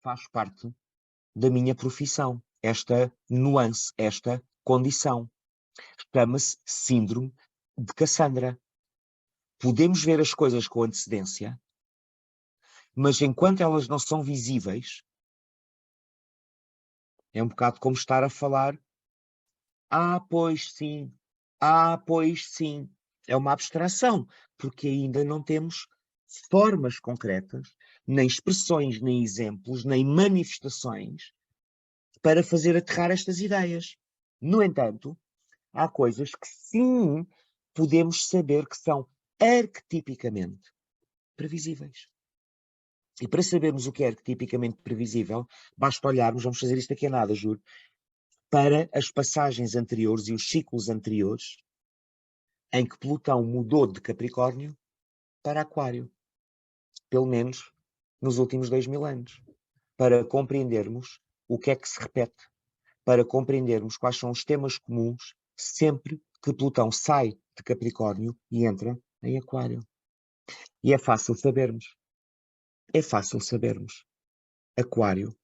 faz parte da minha profissão, esta nuance, esta condição. Chama-se Síndrome de Cassandra. Podemos ver as coisas com antecedência, mas enquanto elas não são visíveis, é um bocado como estar a falar pois sim, pois sim. É uma abstração, porque ainda não temos formas concretas, nem expressões, nem exemplos, nem manifestações para fazer aterrar estas ideias. No entanto, há coisas que sim podemos saber que são arquetipicamente previsíveis. E para sabermos o que é arquetipicamente previsível, basta olharmos, vamos fazer isto aqui a nada, juro, para as passagens anteriores e os ciclos anteriores em que Plutão mudou de Capricórnio para Aquário, pelo menos nos últimos 2000 anos, para compreendermos o que é que se repete, para compreendermos quais são os temas comuns sempre que Plutão sai de Capricórnio e entra em Aquário. E é fácil sabermos. É fácil sabermos. Aquário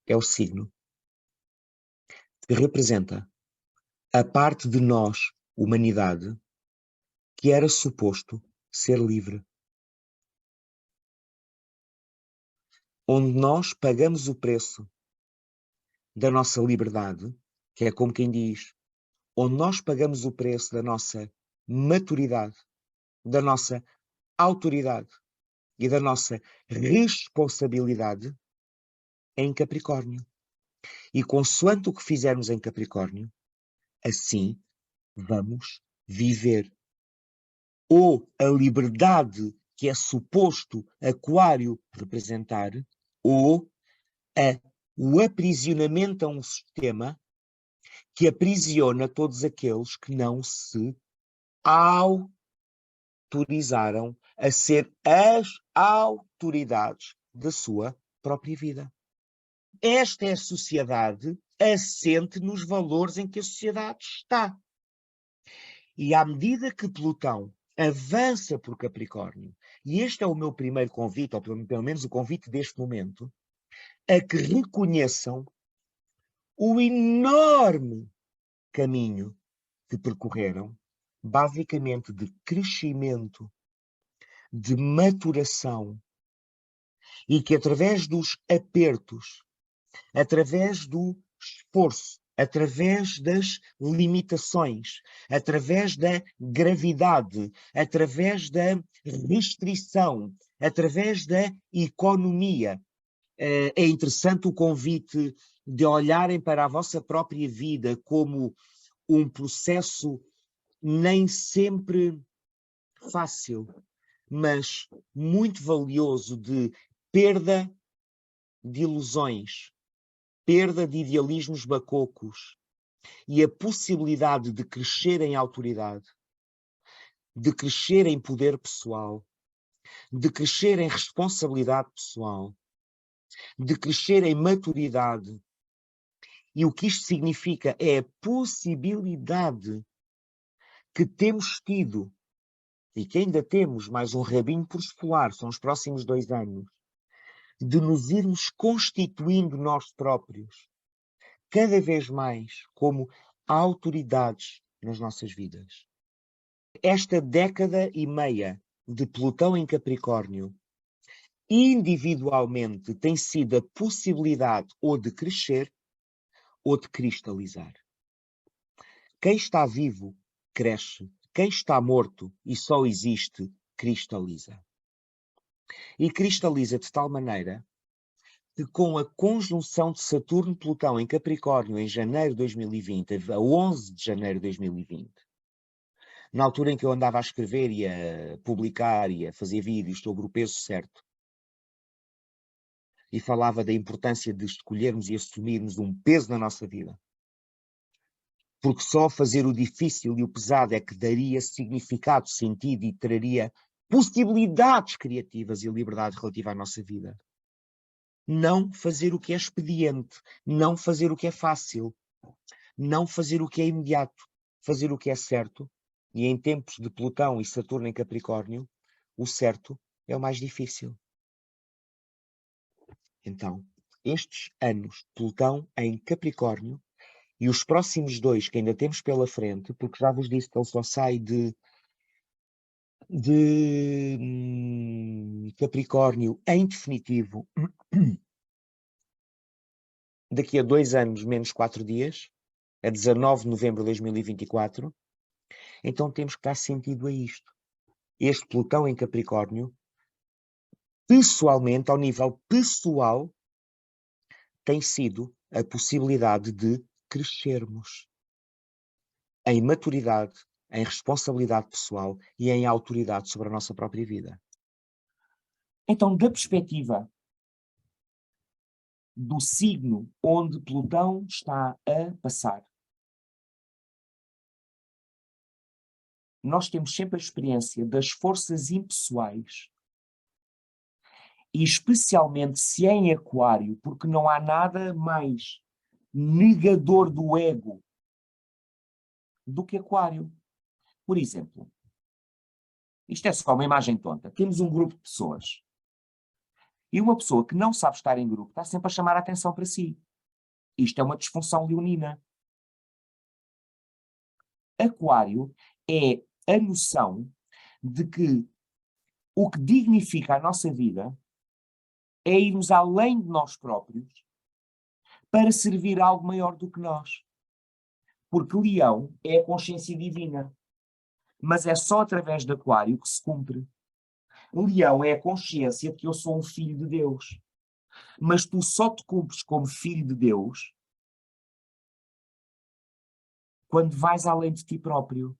é o signo que representa a parte de nós, humanidade, que era suposto ser livre. Onde nós pagamos o preço da nossa liberdade, que é como quem diz, onde nós pagamos o preço da nossa maturidade, da nossa autoridade e da nossa responsabilidade é em Capricórnio. E consoante o que fizermos em Capricórnio, assim vamos viver. Ou a liberdade que é suposto Aquário representar, ou o aprisionamento a um sistema que aprisiona todos aqueles que não se autorizaram a ser as autoridades da sua própria vida. Esta é a sociedade assente nos valores em que a sociedade está. E à medida que Plutão avança por Capricórnio, e este é o meu primeiro convite, ou pelo menos o convite deste momento, a que reconheçam o enorme caminho que percorreram, basicamente de crescimento, de maturação, e que através dos apertos, através do esforço, através das limitações, através da gravidade, através da restrição, através da economia. É interessante o convite de olharem para a vossa própria vida como um processo nem sempre fácil, mas muito valioso de perda de ilusões, perda de idealismos bacocos e a possibilidade de crescer em autoridade, de crescer em poder pessoal, de crescer em responsabilidade pessoal, de crescer em maturidade. E o que isto significa é a possibilidade que temos tido e que ainda temos mais um rabinho por esfolar, são os próximos 2 anos, de nos irmos constituindo nós próprios, cada vez mais como autoridades nas nossas vidas. Esta década e meia de Plutão em Capricórnio, individualmente, tem sido a possibilidade ou de crescer ou de cristalizar. Quem está vivo, cresce. Quem está morto e só existe, cristaliza. E cristaliza de tal maneira que com a conjunção de Saturno-Plutão em Capricórnio em janeiro de 2020, a 11 de janeiro de 2020, na altura em que eu andava a escrever e a publicar e a fazer vídeos sobre o peso certo, e falava da importância de escolhermos e assumirmos um peso na nossa vida, porque só fazer o difícil e o pesado é que daria significado, sentido e traria possibilidades criativas e liberdade relativa à nossa vida. Não fazer o que é expediente, não fazer o que é fácil, não fazer o que é imediato, fazer o que é certo. E em tempos de Plutão e Saturno em Capricórnio, o certo é o mais difícil. Então, estes anos, Plutão em Capricórnio, e os próximos 2 que ainda temos pela frente, porque já vos disse que ele só sai de Capricórnio em definitivo daqui a 2 anos menos 4 dias, a 19 de novembro de 2024, então temos que dar sentido a isto. Este Plutão em Capricórnio, pessoalmente, ao nível pessoal, tem sido a possibilidade de crescermos em maturidade, em responsabilidade pessoal e em autoridade sobre a nossa própria vida. Então, da perspectiva do signo onde Plutão está a passar, nós temos sempre a experiência das forças impessoais, e especialmente se é em Aquário, porque não há nada mais negador do ego do que Aquário. Por exemplo, isto é só uma imagem tonta. Temos um grupo de pessoas. E uma pessoa que não sabe estar em grupo está sempre a chamar a atenção para si. Isto é uma disfunção leonina. Aquário é a noção de que o que dignifica a nossa vida é irmos além de nós próprios para servir algo maior do que nós. Porque Leão é a consciência divina. Mas é só através de Aquário que se cumpre. Leão é a consciência de que eu sou um filho de Deus. Mas tu só te cumpres como filho de Deus quando vais além de ti próprio.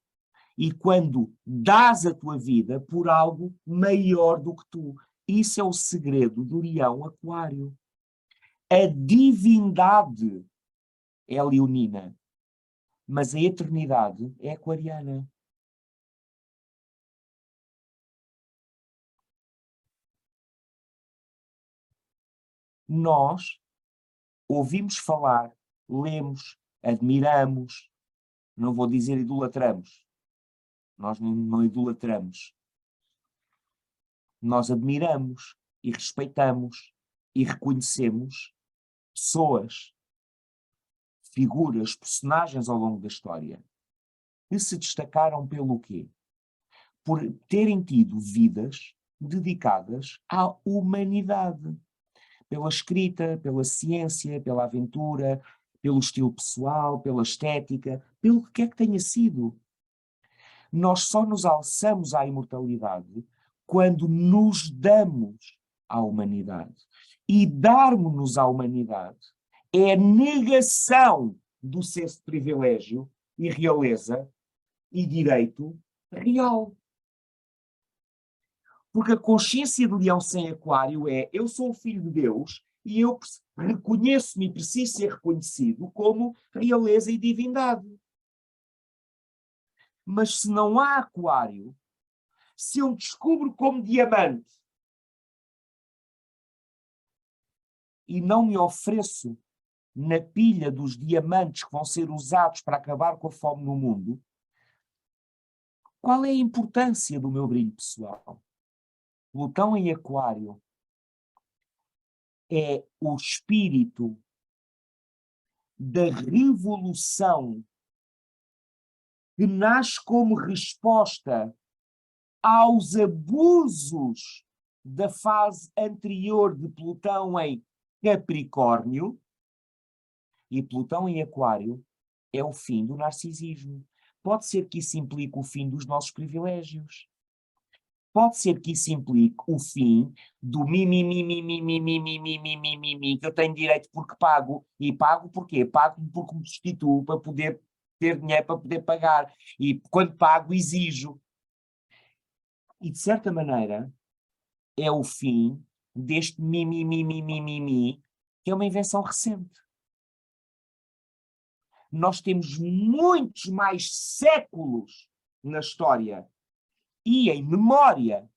E quando dás a tua vida por algo maior do que tu. Isso é o segredo do Leão Aquário. A divindade é leonina, mas a eternidade é aquariana. Nós ouvimos falar, lemos, admiramos, não vou dizer idolatramos. Nós não idolatramos. Nós admiramos e respeitamos e reconhecemos pessoas, figuras, personagens ao longo da história que se destacaram pelo quê? Por terem tido vidas dedicadas à humanidade. Pela escrita, pela ciência, pela aventura, pelo estilo pessoal, pela estética, pelo que quer que tenha sido. Nós só nos alçamos à imortalidade quando nos damos à humanidade. E darmos-nos à humanidade é a negação do senso de privilégio e realeza e direito real. Porque a consciência de Leão sem Aquário é: eu sou o filho de Deus e eu reconheço-me e preciso ser reconhecido como realeza e divindade. Mas se não há Aquário, se eu descubro como diamante e não me ofereço na pilha dos diamantes que vão ser usados para acabar com a fome no mundo, qual é a importância do meu brilho pessoal? Plutão em Aquário é o espírito da revolução que nasce como resposta aos abusos da fase anterior de Plutão em Capricórnio, e Plutão em Aquário é o fim do narcisismo. Pode ser que isso implique o fim dos nossos privilégios. Pode ser que isso implique o fim do mimimi, que eu tenho direito porque pago. E pago porquê? Pago porque me destituo para poder ter dinheiro para poder pagar. E quando pago, exijo. E, de certa maneira, é o fim deste mimimi, que é uma invenção recente. Nós temos muitos mais séculos na história e em memória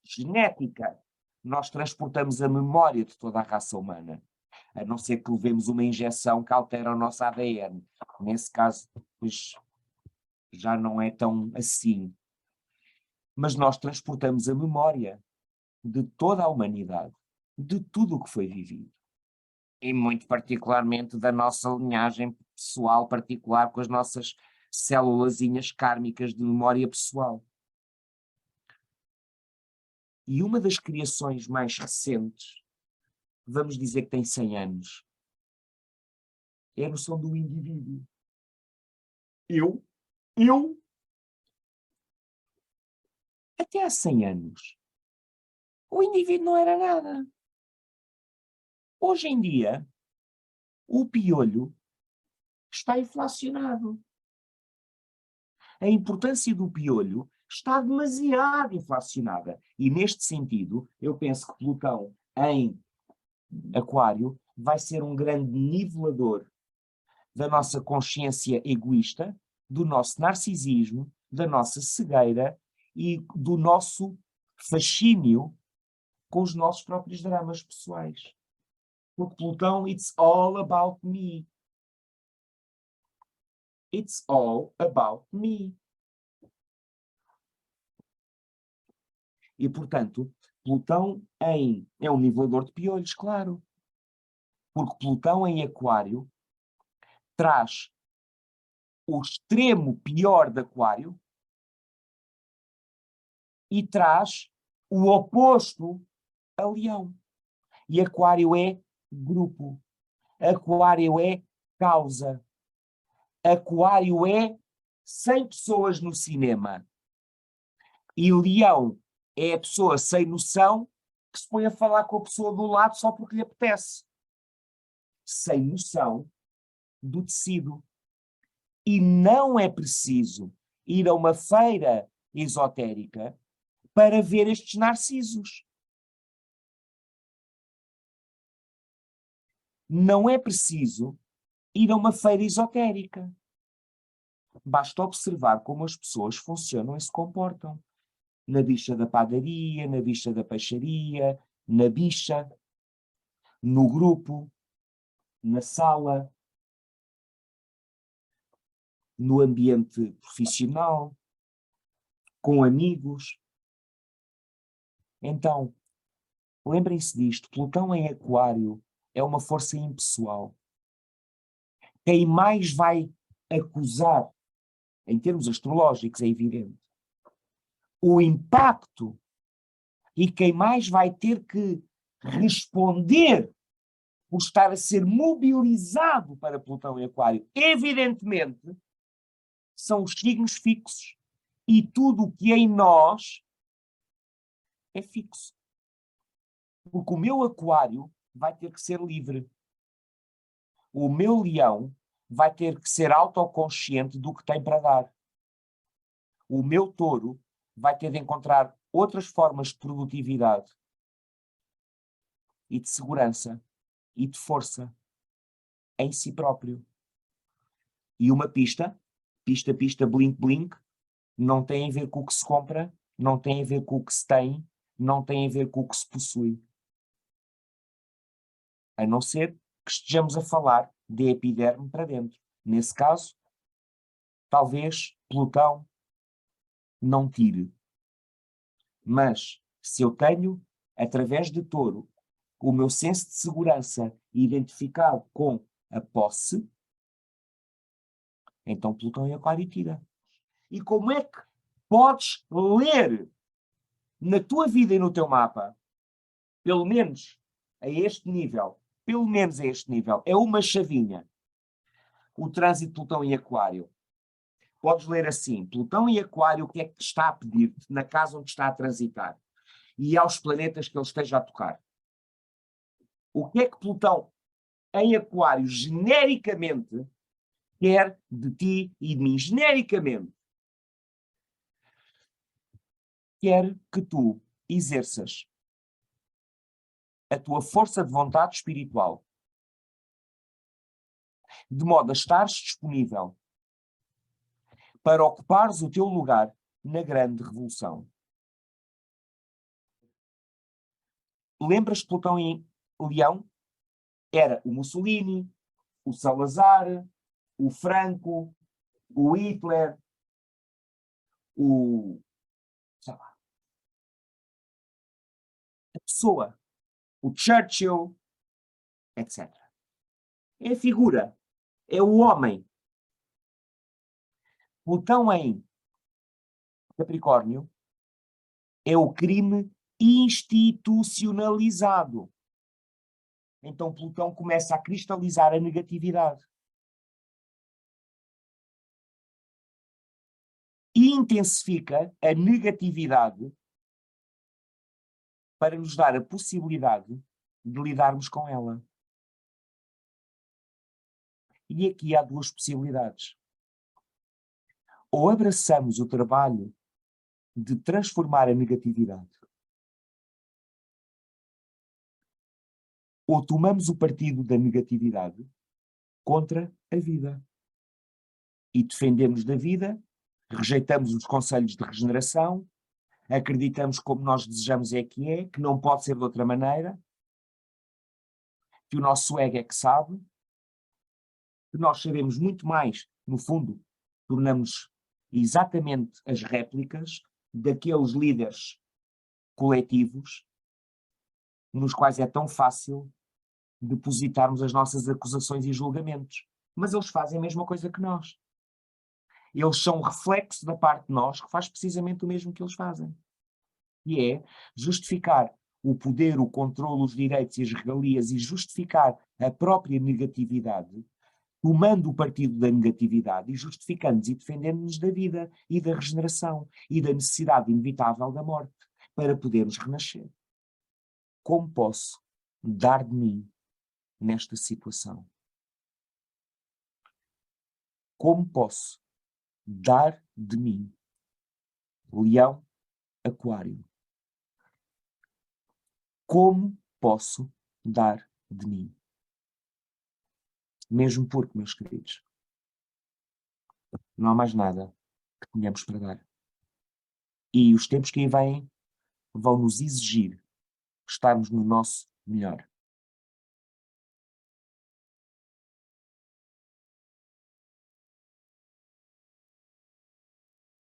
genética. Nós transportamos a memória de toda a raça humana, a não ser que levemos uma injeção que altera o nosso ADN. Nesse caso, pois, já não é tão assim. Mas nós transportamos a memória de toda a humanidade, de tudo o que foi vivido. E muito particularmente da nossa linhagem pessoal particular com as nossas célulazinhas kármicas de memória pessoal. E uma das criações mais recentes, vamos dizer que tem 100 anos, é a noção do indivíduo. Eu, até há 100 anos, o indivíduo não era nada. Hoje em dia, o piolho está inflacionado. A importância do piolho está demasiado inflacionada. E neste sentido, eu penso que Plutão em Aquário vai ser um grande nivelador da nossa consciência egoísta, do nosso narcisismo, da nossa cegueira e do nosso fascínio com os nossos próprios dramas pessoais. Porque Plutão, it's all about me. It's all about me. E, portanto, Plutão é um nivelador de piolhos, claro. Porque Plutão em Aquário traz o extremo pior de Aquário e traz o oposto a Leão. E Aquário é grupo. Aquário é causa. Aquário é 100 pessoas no cinema. E Leão é a pessoa sem noção que se põe a falar com a pessoa do lado só porque lhe apetece. Sem noção do tecido. E não é preciso ir a uma feira esotérica para ver estes narcisos. Não é preciso ir a uma feira esotérica. Basta observar como as pessoas funcionam e se comportam. Na bicha da padaria, na bicha da peixaria, na bicha, no grupo, na sala, no ambiente profissional, com amigos. Então, lembrem-se disto, Plutão em Aquário é uma força impessoal. Quem mais vai acusar, em termos astrológicos, é evidente, o impacto e quem mais vai ter que responder por estar a ser mobilizado para Plutão em Aquário, evidentemente, são os signos fixos. E tudo o que é em nós é fixo. Porque o meu Aquário vai ter que ser livre. O meu Leão vai ter que ser autoconsciente do que tem para dar. O meu Touro vai ter de encontrar outras formas de produtividade e de segurança e de força em si próprio. E uma pista, blink, blink, não tem a ver com o que se compra, não tem a ver com o que se tem, não tem a ver com o que se possui. A não ser que estejamos a falar de epiderme para dentro. Nesse caso, talvez Plutão não tire. Mas, se eu tenho, através de Touro, o meu senso de segurança identificado com a posse, então Plutão em Aquário tira. E como é que podes ler na tua vida e no teu mapa, pelo menos a este nível, é uma chavinha, o trânsito de Plutão em Aquário. Podes ler assim, Plutão em Aquário, o que é que está a pedir-te na casa onde está a transitar? E aos planetas que ele esteja a tocar. O que é que Plutão em Aquário, genericamente, quer de ti e de mim? Genericamente. Quer que tu exerças a tua força de vontade espiritual, de modo a estares disponível para ocupares o teu lugar na grande revolução. Lembras de Plutão em Leão? Era o Mussolini, o Salazar, o Franco, o Hitler, sei lá, a pessoa, o Churchill, etc. É a figura, é o homem. Plutão em Capricórnio é o crime institucionalizado. Então Plutão começa a cristalizar a negatividade. E intensifica a negatividade para nos dar a possibilidade de lidarmos com ela. E aqui há duas possibilidades. Ou abraçamos o trabalho de transformar a negatividade, ou tomamos o partido da negatividade contra a vida. E defendemos da vida, rejeitamos os conselhos de regeneração, acreditamos como nós desejamos é, que não pode ser de outra maneira, que o nosso ego é que sabe, que nós sabemos muito mais, no fundo, tornamos exatamente as réplicas daqueles líderes coletivos nos quais é tão fácil depositarmos as nossas acusações e julgamentos. Mas eles fazem a mesma coisa que nós. Eles são um reflexo da parte de nós que faz precisamente o mesmo que eles fazem. E é justificar o poder, o controle, os direitos e as regalias e justificar a própria negatividade, tomando o partido da negatividade e justificando-nos e defendendo-nos da vida e da regeneração e da necessidade inevitável da morte para podermos renascer. Como posso dar de mim nesta situação? Como posso dar de mim? Leão, Aquário. Como posso dar de mim? Mesmo porque, meus queridos, não há mais nada que tenhamos para dar. E os tempos que aí vêm vão nos exigir estarmos no nosso melhor.